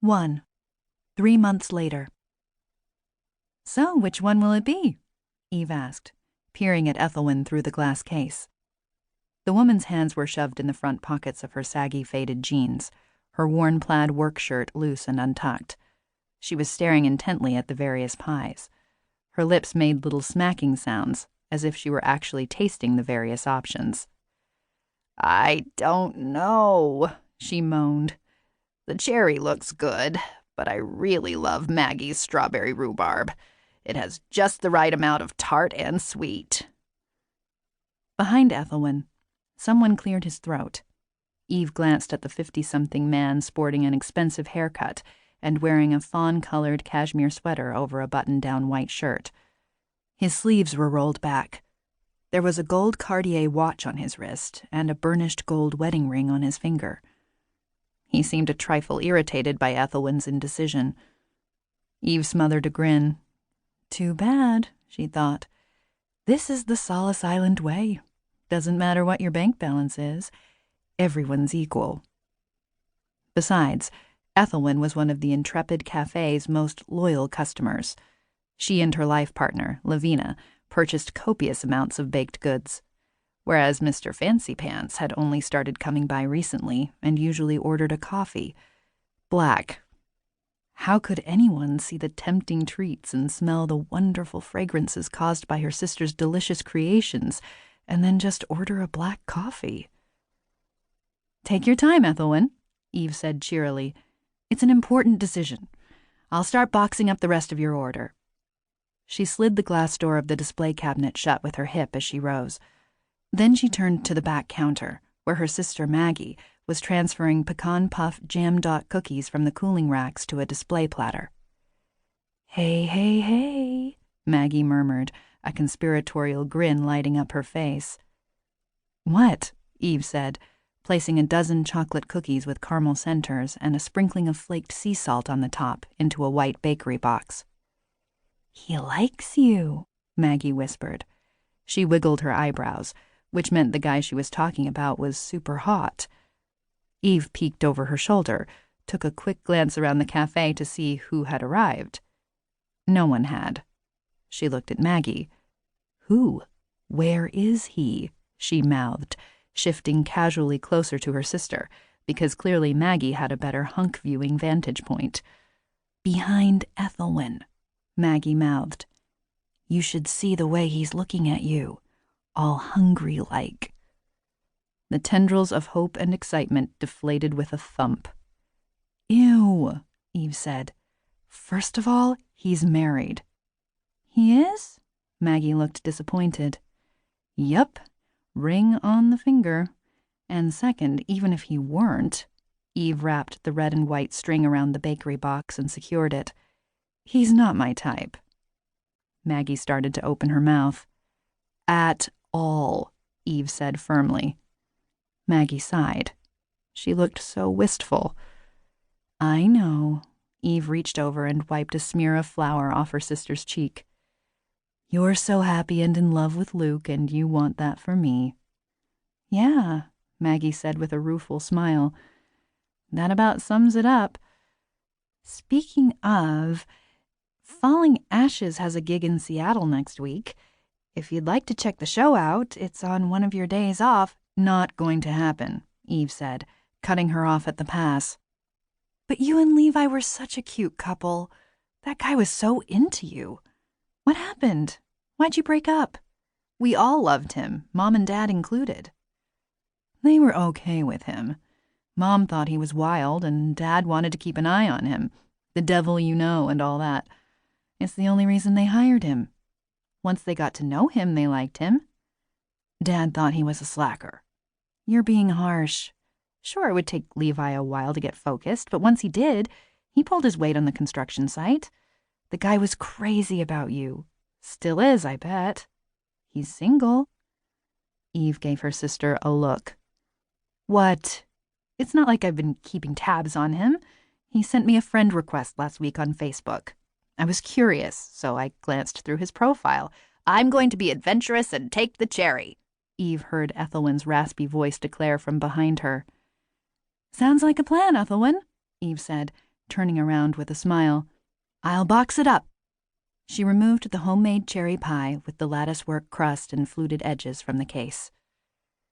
1. 3 months later. "So, which one will it be?" Eve asked, peering at Ethelwyn through the glass case. The woman's hands were shoved in the front pockets of her saggy, faded jeans, her worn plaid work shirt loose and untucked. She was staring intently at the various pies. Her lips made little smacking sounds, as if she were actually tasting the various options. "I don't know," she moaned. "The cherry looks good, but I really love Maggie's strawberry rhubarb. It has just the right amount of tart and sweet." Behind Ethelwyn, someone cleared his throat. Eve glanced at the 50-something man sporting an expensive haircut and wearing a fawn-colored cashmere sweater over a button-down white shirt. His sleeves were rolled back. There was a gold Cartier watch on his wrist and a burnished gold wedding ring on his finger. He seemed a trifle irritated by Ethelwyn's indecision. Eve smothered a grin. Too bad, she thought. This is the Solace Island way. Doesn't matter what your bank balance is. Everyone's equal. Besides, Ethelwyn was one of the Intrepid Cafe's most loyal customers. She and her life partner, Lavina, purchased copious amounts of baked goods, whereas Mr. Fancy Pants had only started coming by recently and usually ordered a coffee. Black. How could anyone see the tempting treats and smell the wonderful fragrances caused by her sister's delicious creations and then just order a black coffee? "Take your time, Ethelwyn," Eve said cheerily. "It's an important decision. I'll start boxing up the rest of your order." She slid the glass door of the display cabinet shut with her hip as she rose. Then she turned to the back counter, where her sister Maggie was transferring pecan puff jam dot cookies from the cooling racks to a display platter. "Hey, hey, hey," Maggie murmured, a conspiratorial grin lighting up her face. "What?" Eve said, placing a dozen chocolate cookies with caramel centers and a sprinkling of flaked sea salt on the top into a white bakery box. "He likes you," Maggie whispered. She wiggled her eyebrows, which meant the guy she was talking about was super hot. Eve peeked over her shoulder, took a quick glance around the cafe to see who had arrived. No one had. She looked at Maggie. "Who? Where is he?" she mouthed, shifting casually closer to her sister, because clearly Maggie had a better hunk-viewing vantage point. "Behind Ethelwyn," Maggie mouthed. "You should see the way he's looking at you, all hungry-like." The tendrils of hope and excitement deflated with a thump. "Ew," Eve said. "First of all, he's married." "He is?" Maggie looked disappointed. "Yup, ring on the finger. And second, even if he weren't," Eve wrapped the red and white string around the bakery box and secured it, "he's not my type." Maggie started to open her mouth. "At all," Eve said firmly. Maggie sighed. She looked so wistful. "I know." Eve reached over and wiped a smear of flour off her sister's cheek. "You're so happy and in love with Luke, and you want that for me." "Yeah," Maggie said with a rueful smile. "That about sums it up. Speaking of, Falling Ashes has a gig in Seattle next week. If you'd like to check the show out, it's on one of your days off." "Not going to happen," Eve said, cutting her off at the pass. "But you and Levi were such a cute couple. That guy was so into you. What happened? Why'd you break up?" "We all loved him, Mom and Dad included." "They were okay with him. Mom thought he was wild, and Dad wanted to keep an eye on him. The devil you know and all that. It's the only reason they hired him. Once they got to know him, they liked him. Dad thought he was a slacker." "You're being harsh. Sure, it would take Levi a while to get focused, but once he did, he pulled his weight on the construction site. The guy was crazy about you. Still is, I bet. He's single." Eve gave her sister a look. "What? It's not like I've been keeping tabs on him. He sent me a friend request last week on Facebook. I was curious, so I glanced through his profile. "I'm going to be adventurous and take the cherry," Eve heard Ethelwyn's raspy voice declare from behind her. "Sounds like a plan, Ethelwyn," Eve said, turning around with a smile. "I'll box it up." She removed the homemade cherry pie with the lattice-work crust and fluted edges from the case.